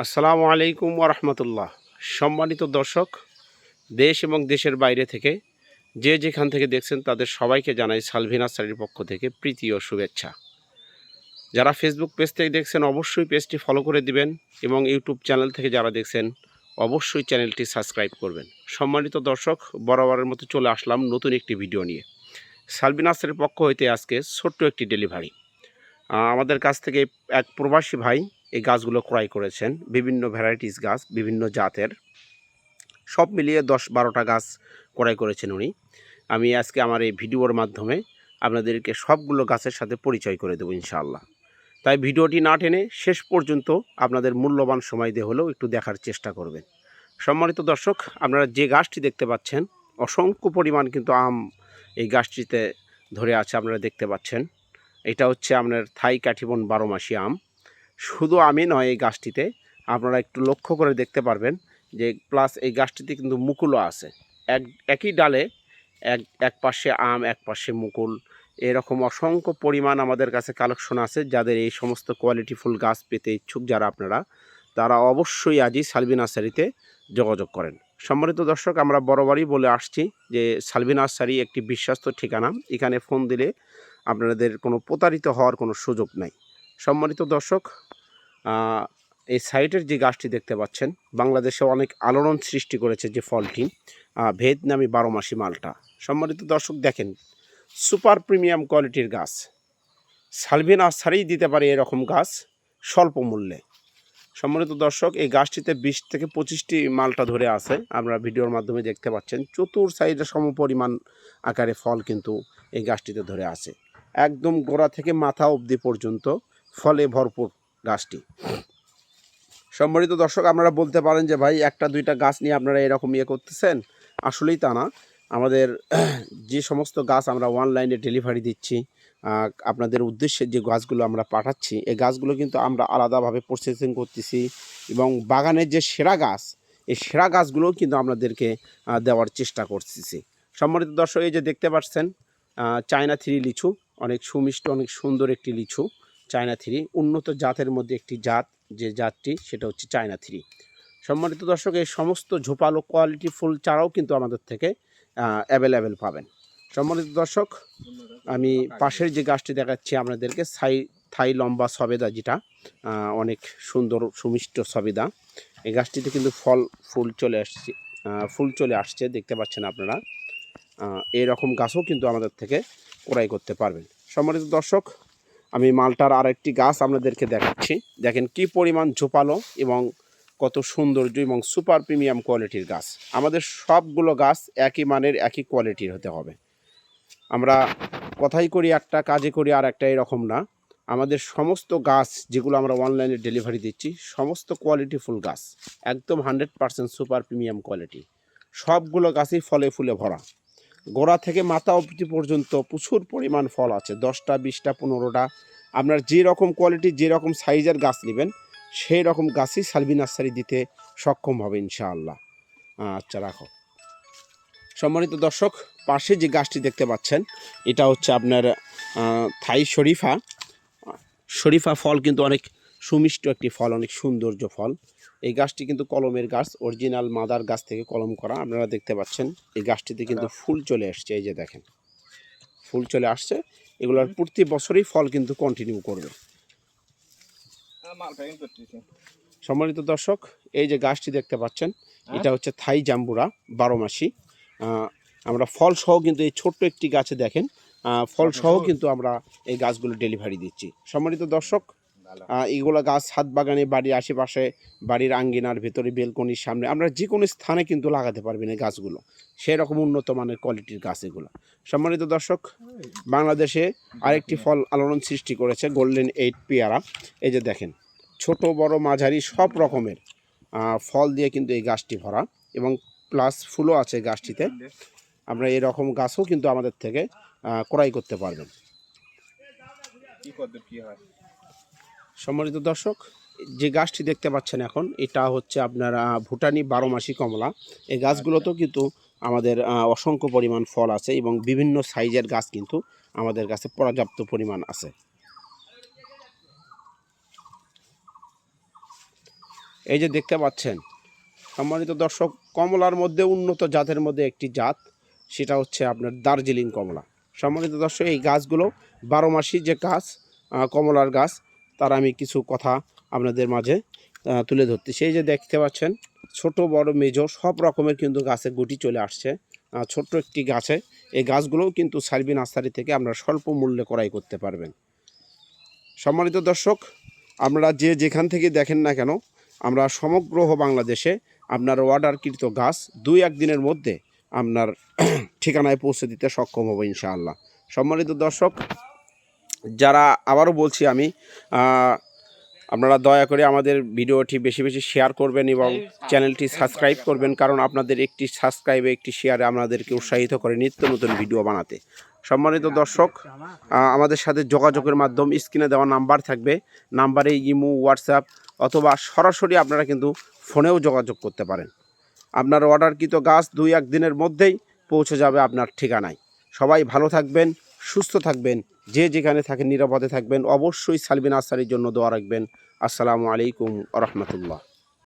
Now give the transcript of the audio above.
আসসালামু আলাইকুম ওরহমতুল্লাহ। সম্মানিত দর্শক, দেশ এবং দেশের বাইরে থেকে যে যেখান থেকে দেখছেন তাদের সবাইকে জানাই সালভি নার্সারির পক্ষ থেকে প্রীতি ও শুভেচ্ছা। যারা ফেসবুক পেজ থেকে দেখছেন অবশ্যই পেজটি ফলো করে দিবেন এবং ইউটিউব চ্যানেল থেকে যারা দেখছেন অবশ্যই চ্যানেলটি সাবস্ক্রাইব করবেন। সম্মানিত দর্শক, বরাবরের মতো চলে আসলাম নতুন একটি ভিডিও নিয়ে। সালভি নার্সারির পক্ষ হইতে আজকে ছোট্ট একটি ডেলিভারি। আমাদের কাছ থেকে এক প্রবাসী ভাই এই গাছগুলো ক্রয় করেছেন, বিভিন্ন ভ্যারাইটিস গাছ, বিভিন্ন জাতের, সব মিলিয়ে 10-12টা গাছ ক্রয় করেছেন উনি। আমি আজকে আমার এই ভিডিওর মাধ্যমে আপনাদেরকে সবগুলো গাছের সাথে পরিচয় করে দেবো ইনশাআল্লাহ। তাই ভিডিওটি না টেনে শেষ পর্যন্ত আপনাদের মূল্যবান সময় দিয়ে হলেও একটু দেখার চেষ্টা করবেন। সম্মানিত দর্শক, আপনারা যে গাছটি দেখতে পাচ্ছেন, অসংখ্য পরিমাণ কিন্তু আম এই গাছটিতে ধরে আছে, আপনারা দেখতে পাচ্ছেন। এটা হচ্ছে আপনার থাই কাঠিবন 12 মাসি আম। শুধু আমই নয়, এই গাছটিতে আপনারা একটু লক্ষ্য করে দেখতে পারবেন যে প্লাস এই গাছটিতে কিন্তু মুকুলও আছে। একই ডালে এক পাশে আম, এক পাশে মুকুল, এরকম অসংখ্য পরিমাণ আমাদের কাছে কালেকশন আছে। যাদের এই সমস্ত কোয়ালিটিফুল গাছ পেতে ইচ্ছুক যারা আপনারা, তারা অবশ্যই আজই সালভি নার্সারিতে যোগাযোগ করেন। সম্মানিত দর্শক, আমরা বরাবরই বলে আসছি যে সালভি নার্সারি একটি বিশ্বস্ত ঠিকানা। এখানে ফোন দিলে আপনাদের কোনো প্রতারিত হওয়ার কোনো সুযোগ নাই। সম্মানিত দর্শক, এই সাইটের যে গাছটি দেখতে পাচ্ছেন, বাংলাদেশে অনেক আলোড়ন সৃষ্টি করেছে যে ফলটি, ভিয়েতনামি 12 মাসি মালটা। সম্মানিত দর্শক, দেখেন, সুপার প্রিমিয়াম কোয়ালিটির গাছ। সালভি নার্সারি দিতে পারে এরকম গাছ স্বল্প মূল্যে। সম্মানিত দর্শক, এই গাছটিতে 20 থেকে 25টি মালটা ধরে আছে, আপনারা ভিডিওর মাধ্যমে দেখতে পাচ্ছেন। চতুর সাইডে সমপরিমাণ আকারে ফল কিন্তু এই গাছটিতে ধরে আছে। একদম গোড়া থেকে মাথা অবধি পর্যন্ত ফলে ভরপুর গাছটি। সম্মানিত দর্শক, আপনারা বলতে পারেন যে ভাই, একটা দুইটা গাছ নিয়ে আপনারা এরকম করতেছেন। আসলেই তা না। আমাদের যে সমস্ত গাছ আমরা অনলাইনে ডেলিভারি দিচ্ছি, আপনাদের উদ্দেশ্যে যে গাছগুলো আমরা পাঠাচ্ছি, এই গাছগুলো কিন্তু আমরা আলাদাভাবে প্রসেসিং করতেছি এবং বাগানের যে সেরা গাছ, এই সেরা গাছগুলোও কিন্তু আপনাদেরকে দেওয়ার চেষ্টা করতেছি। সম্মানিত দর্শক, এই যে দেখতে পাচ্ছেন চায়না 3 লিচু, অনেক সুমিষ্ট, অনেক সুন্দর একটি লিচু। চায়না 3 উন্নত জাতের মধ্যে একটি জাত, যে জাতটি সেটা হচ্ছে চায়না 3। সম্মানিত দর্শক, এই সমস্ত ঝোপালো কোয়ালিটি ফুল চারাও কিন্তু আমাদের থেকে অ্যাভেলেবেল পাবেন। সম্মানিত দর্শক, আমি পাশের যে গাছটি দেখাচ্ছি আপনাদেরকে, থাই লম্বা সবেদা, যেটা অনেক সুন্দর সুমিষ্ট সবেদা। এই গাছটিতে কিন্তু ফুল চলে আসছে, দেখতে পাচ্ছেন আপনারা। এইরকম গাছও কিন্তু আমাদের থেকে ক্রয় করতে পারবেন। সম্মানিত দর্শক, আমি মালটার আরেকটি গাছ আপনাদেরকে দেখাচ্ছি। দেখেন কি পরিমাণ ঝোপালো এবং কত সৌন্দর্য এবং সুপার প্রিমিয়াম কোয়ালিটির গাছ। আমাদের সবগুলো গাছ একই মানের, একই কোয়ালিটির হতে হবে। আমরা কথাই করি একটা, কাজে করি আর একটা, এরকম না। আমাদের সমস্ত গাছ যেগুলো আমরা অনলাইনে ডেলিভারি দিচ্ছি, সমস্ত কোয়ালিটিফুল গাছ, একদম 100% সুপার প্রিমিয়াম কোয়ালিটি। সবগুলো গাছই ফলে ফুলে ভরা। গোড়া থেকে মাথা অবধি পর্যন্ত প্রচুর পরিমাণ ফল আছে, 10টা 20টা 15টা। আপনার যে রকম কোয়ালিটি, যে রকম সাইজের গাছ নেবেন, সেই রকম গাছই সালভি নার্সারি দিতে সক্ষম হবে ইনশাআল্লাহ। আচ্ছা, রাখো। সম্মানিত দর্শক, পাশে যে গাছটি দেখতে পাচ্ছেন, এটা হচ্ছে আপনার থাই শরীফা ফল, কিন্তু অনেক সুমিষ্ট একটি ফল, অনেক সৌন্দর্য ফল। এই গাছটি কিন্তু কলমের গাছ, অরিজিনাল মাদার গাছ থেকে কলম করা। আপনারা দেখতে পাচ্ছেন এই গাছটিতে কিন্তু ফুল চলে আসছে। এই যে দেখেন, ফুল চলে আসছে। এগুলোর প্রতি বছরই ফল কিন্তু কন্টিনিউ করবে। সম্মানিত দর্শক, এই যে গাছটি দেখতে পাচ্ছেন, এটা হচ্ছে থাই জাম্বুরা 12 মাসি। আমরা ফল সহ কিন্তু এই ছোট্ট একটি গাছে দেখেন, ফল সহ কিন্তু আমরা এই গাছগুলো ডেলিভারি দিচ্ছি। সম্মানিত দর্শক, এগুলো গাছ ছাদ বাগানে, বাড়ির আশেপাশে, বাড়ির আঙ্গিনার ভেতরে, বেলকনির সামনে, আমরা যে কোনো স্থানে কিন্তু লাগাতে পারবেন এই গাছগুলো। সেই রকম উন্নত মানের কোয়ালিটির গাছ এগুলো। সম্মানিত দর্শক, বাংলাদেশে আরেকটি ফল আলোড়ন সৃষ্টি করেছে, গোল্ডেন 8 পেয়ারা। এই যে দেখেন, ছোট বড় মাঝারি সব রকমের ফল দিয়ে কিন্তু এই গাছটি ভরা এবং প্লাস ফুলও আছে গাছটিতে। আমরা এরকম গাছও কিন্তু আমাদের থেকে ক্রয় করতে পারবেন। সম্মানিত দর্শক, যে গাছটি দেখতে পাচ্ছেন এখন, এটা হচ্ছে আপনার ভুটানি 12 মাসি কমলা। এই গাছগুলোতেও কিন্তু আমাদের অসংখ্য পরিমাণ ফল আছে এবং বিভিন্ন সাইজের গাছ কিন্তু আমাদের কাছে পর্যাপ্ত পরিমাণ আছে। এই যে দেখতে পাচ্ছেন সম্মানিত দর্শক, কমলার মধ্যে উন্নত জাতের মধ্যে একটি জাত, সেটা হচ্ছে আপনার দার্জিলিং কমলা। সম্মানিত দর্শক, এই গাছগুলো 12 মাসি যে গাছ, কমলার গাছ, তার আমি কিছু কথা আপনাদের মাঝে তুলে ধরতে। সেই যে দেখতে পাচ্ছেন ছোট বড় মেজো সব রকমের কিন্তু গাছে গুটি চলে আসছে ছোট্ট একটি গাছে। এই গাছগুলোও কিন্তু সার্ভি নার্সারি থেকে আপনারা স্বল্প মূল্যে ক্রয় করতে পারবেন। সম্মানিত দর্শক, আপনারা যে যেখান থেকে দেখেন না কেন, আমরা সমগ্র বাংলাদেশে আপনার অর্ডারকৃত গাছ 2-1 দিনের মধ্যে আপনার ঠিকানায় পৌঁছে দিতে সক্ষম হব ইনশাআল্লাহ। সম্মানিত দর্শক, যারা আবারও বলছি আমি, আপনারা দয়া করে আমাদের ভিডিওটি বেশি বেশি শেয়ার করবেন এবং চ্যানেলটি সাবস্ক্রাইব করবেন, কারণ আপনাদের একটি সাবস্ক্রাইবে একটি শেয়ারে আমাদেরকে উৎসাহিত করে নিত্য নতুন ভিডিও বানাতে। সম্মানিত দর্শক, আমাদের সাথে যোগাযোগের মাধ্যম স্ক্রিনে দেওয়া নাম্বার থাকবে, নাম্বারে ইমো, হোয়াটসঅ্যাপ অথবা সরাসরি আপনারা কিন্তু ফোনেও যোগাযোগ করতে পারেন। আপনার অর্ডারকৃত গাছ 2-1 দিনের মধ্যেই পৌঁছে যাবে আপনার ঠিকানায়। সবাই ভালো থাকবেন, সুস্থ থাকবেন, যে যেখানে থাকেন নিরাপদে থাকবেন। অবশ্যই সালভি নার্সারির জন্য দোয়া রাখবেন। আসসালামু আলাইকুম ওয়া রাহমাতুল্লাহ।